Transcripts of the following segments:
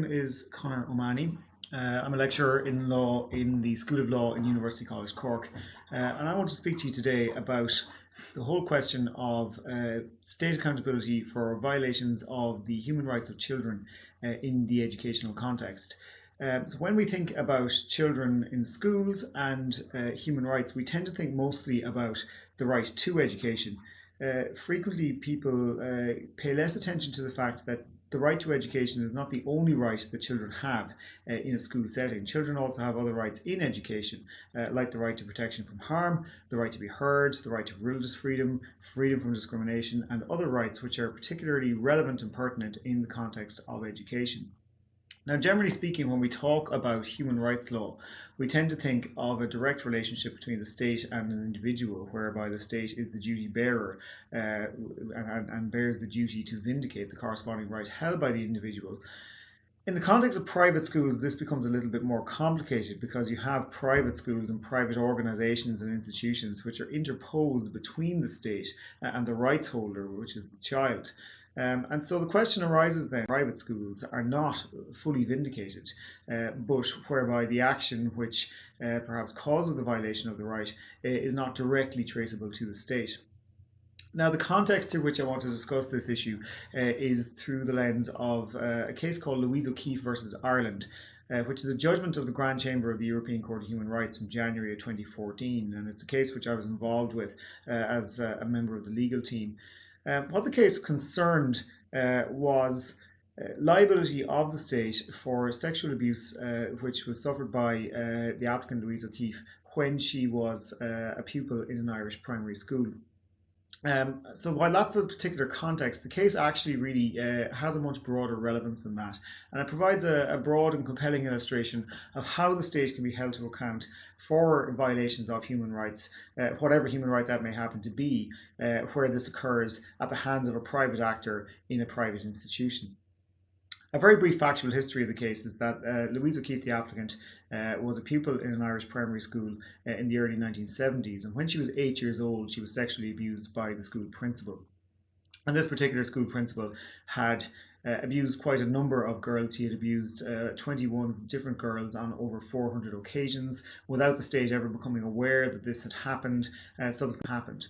is Conor O'Mahony. I'm a lecturer in law in the School of Law in University College Cork, and I want to speak to you today about the whole question of state accountability for violations of the human rights of children in the educational context. So when we think about children in schools and human rights, we tend to think mostly about the right to education. Frequently, people pay less attention to the fact that the right to education is not the only right that children have in a school setting. Children also have other rights in education, like the right to protection from harm, the right to be heard, the right to religious freedom, freedom from discrimination, and other rights which are particularly relevant and pertinent in the context of education. Now, generally speaking, when we talk about human rights law, we tend to think of a direct relationship between the state and an individual, whereby the state is the duty bearer and bears the duty to vindicate the corresponding right held by the individual. In the context of private schools, this becomes a little bit more complicated because you have private schools and private organisations and institutions which are interposed between the state and the rights holder, which is the child. And so the question arises then, private schools are not fully vindicated, but whereby the action which perhaps causes the violation of the right is not directly traceable to the state. Now, the context through which I want to discuss this issue is through the lens of a case called Louise O'Keeffe versus Ireland, which is a judgment of the Grand Chamber of the European Court of Human Rights from January of 2014. And it's a case which I was involved with as a member of the legal team. What the case concerned was liability of the state for sexual abuse which was suffered by the applicant Louise O'Keeffe when she was a pupil in an Irish primary school. So while that's the particular context, the case actually really has a much broader relevance than that, and it provides a broad and compelling illustration of how the state can be held to account for violations of human rights, whatever human right that may happen to be, where this occurs at the hands of a private actor in a private institution. A very brief factual history of the case is that Louise O'Keeffe, the applicant, was a pupil in an Irish primary school in the early 1970s, and when she was 8 years old, she was sexually abused by the school principal. And this particular school principal had abused quite a number of girls. He had abused 21 different girls on over 400 occasions without the state ever becoming aware that this had happened. Subsequently happened.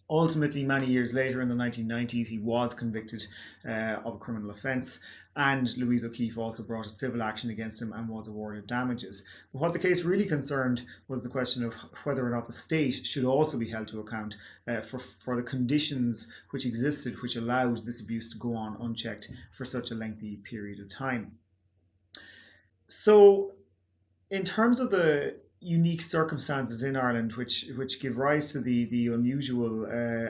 Ultimately, many years later in the 1990s, he was convicted of a criminal offence, and Louise O'Keeffe also brought a civil action against him and was awarded damages. But what the case really concerned was the question of whether or not the state should also be held to account for the conditions which existed which allowed this abuse to go on unchecked for such a lengthy period of time. So, in terms of the unique circumstances in Ireland which give rise to the unusual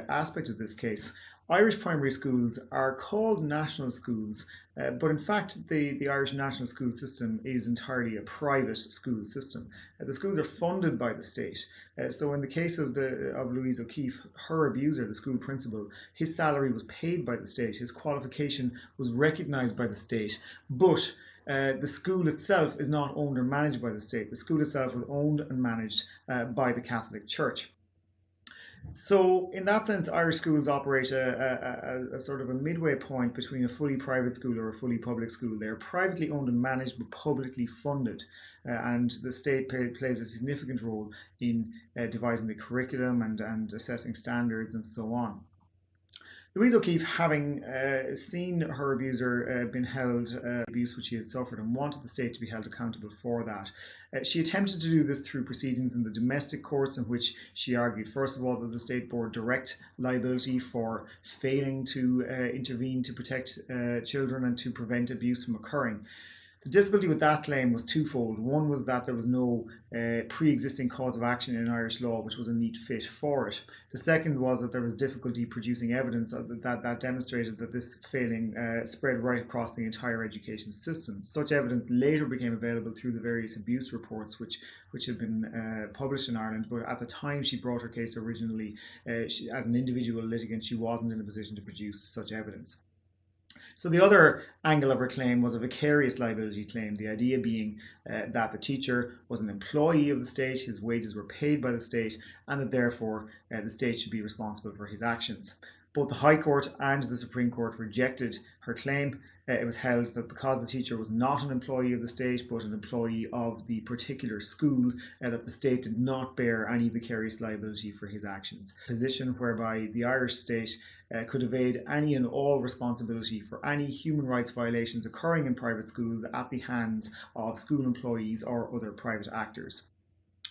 aspect of this case, Irish primary schools are called national schools, but in fact the Irish national school system is entirely a private school system. The schools are funded by the state. So in the case of Louise O'Keeffe, her abuser, the school principal, his salary was paid by the state, his qualification was recognised by the state, but the school itself is not owned or managed by the state. The school itself was owned and managed by the Catholic Church. So in that sense, Irish schools operate a sort of a midway point between a fully private school or a fully public school. They are privately owned and managed but publicly funded, and the state plays a significant role in devising the curriculum and assessing standards and so on. Louise O'Keeffe, having seen her abuser been held abuse which she had suffered and wanted the state to be held accountable for that, she attempted to do this through proceedings in the domestic courts, in which she argued, first of all, that the state bore direct liability for failing to intervene to protect children and to prevent abuse from occurring. The difficulty with that claim was twofold. One was that there was no pre-existing cause of action in Irish law which was a neat fit for it. The second was that there was difficulty producing evidence that demonstrated that this failing spread right across the entire education system. Such evidence later became available through the various abuse reports which had been published in Ireland, but at the time she brought her case originally, as an individual litigant, she wasn't in a position to produce such evidence. So the other angle of her claim was a vicarious liability claim, the idea being that the teacher was an employee of the state, his wages were paid by the state, and that therefore the state should be responsible for his actions. Both the High Court and the Supreme Court rejected her claim, it was held that because the teacher was not an employee of the state but an employee of the particular school, that the state did not bear any vicarious liability for his actions. A position whereby the Irish state could evade any and all responsibility for any human rights violations occurring in private schools at the hands of school employees or other private actors.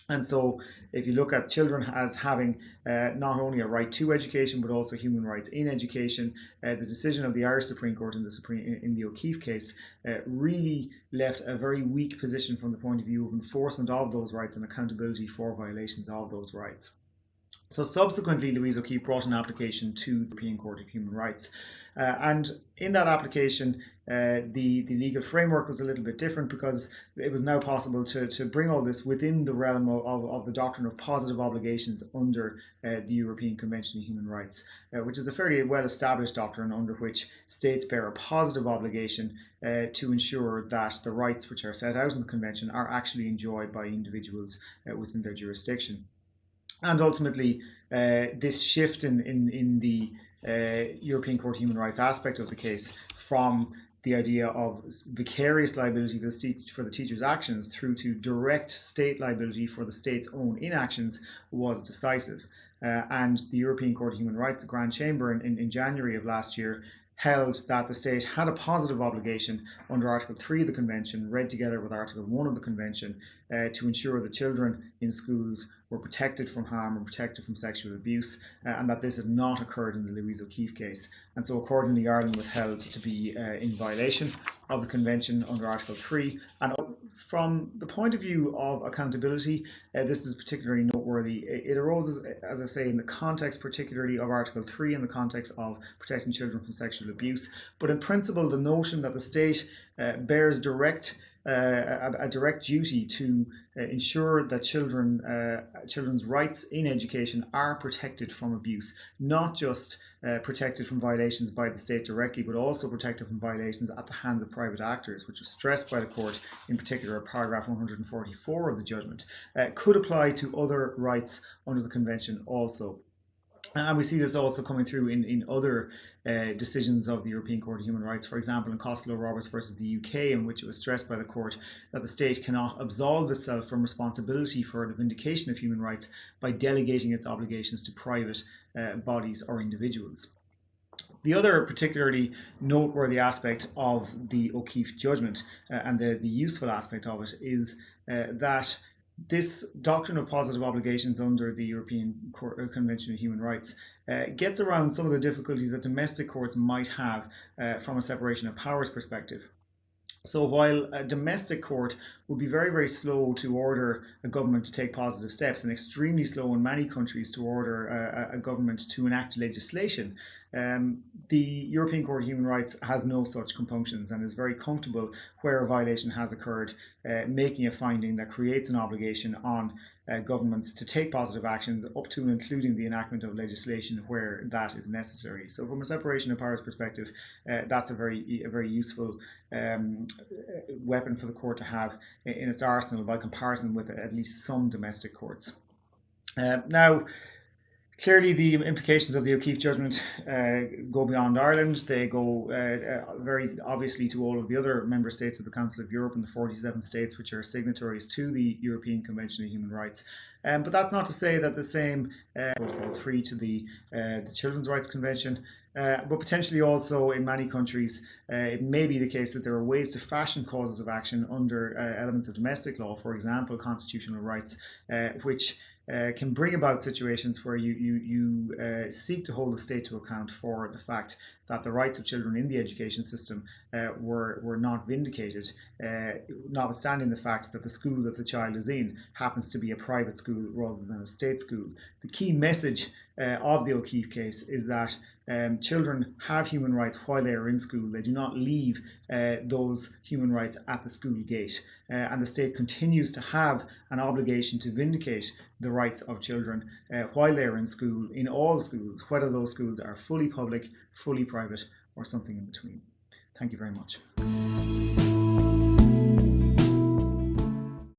And so if you look at children as having not only a right to education but also human rights in education, the decision of the Irish Supreme Court in the O'Keefe case really left a very weak position from the point of view of enforcement of those rights and accountability for violations of those rights. So subsequently, Louise O'Keefe brought an application to the European Court of Human Rights. And in that application, the legal framework was a little bit different because it was now possible to bring all this within the realm of the doctrine of positive obligations under the European Convention on Human Rights, which is a fairly well-established doctrine under which states bear a positive obligation to ensure that the rights which are set out in the Convention are actually enjoyed by individuals within their jurisdiction. And ultimately, this shift in the European Court of Human Rights aspect of the case from the idea of vicarious liability for the teacher's actions through to direct state liability for the state's own inactions was decisive. And the European Court of Human Rights, the Grand Chamber, in January of last year, held that the state had a positive obligation under Article 3 of the Convention, read together with Article 1 of the Convention, to ensure that children in schools were protected from harm and protected from sexual abuse, and that this had not occurred in the Louise O'Keefe case. And so accordingly, Ireland was held to be in violation of the Convention under Article 3. And from the point of view of accountability, this is particularly noteworthy. It arose, as I say, in the context particularly of Article 3 in the context of protecting children from sexual abuse. But in principle, the notion that the state bears a direct duty to ensure that children's rights in education are protected from abuse, not just protected from violations by the state directly, but also protected from violations at the hands of private actors, which was stressed by the court, in particular paragraph 144 of the judgment, could apply to other rights under the Convention also. And we see this also coming through in other decisions of the European Court of Human Rights, for example, in Costello-Roberts versus the UK, in which it was stressed by the court that the state cannot absolve itself from responsibility for the vindication of human rights by delegating its obligations to private bodies or individuals. The other particularly noteworthy aspect of the O'Keefe judgment and the useful aspect of it is that this doctrine of positive obligations under the European Convention on Human Rights gets around some of the difficulties that domestic courts might have from a separation of powers perspective. So while a domestic court would be very, very slow to order a government to take positive steps and extremely slow in many countries to order a government to enact legislation, the European Court of Human Rights has no such compunctions and is very comfortable where a violation has occurred, making a finding that creates an obligation on governments to take positive actions up to and including the enactment of legislation where that is necessary. So from a separation of powers perspective, that's a very useful weapon for the court to have in its arsenal by comparison with at least some domestic courts. Now, clearly, the implications of the O'Keefe judgment go beyond Ireland. They go very obviously to all of the other member states of the Council of Europe and the 47 states which are signatories to the European Convention on Human Rights. But that's not to say that the same Protocol 3 to the Children's Rights Convention, but potentially also in many countries it may be the case that there are ways to fashion causes of action under elements of domestic law, for example constitutional rights, which can bring about situations where you seek to hold the state to account for the fact that the rights of children in the education system were not vindicated, notwithstanding the fact that the school that the child is in happens to be a private school rather than a state school. The key message of the O'Keefe case is that children have human rights while they are in school. They do not leave those human rights at the school gate, and the state continues to have an obligation to vindicate the rights of children while they are in school, in all schools, whether those schools are fully public, fully private, or something in between. Thank you very much.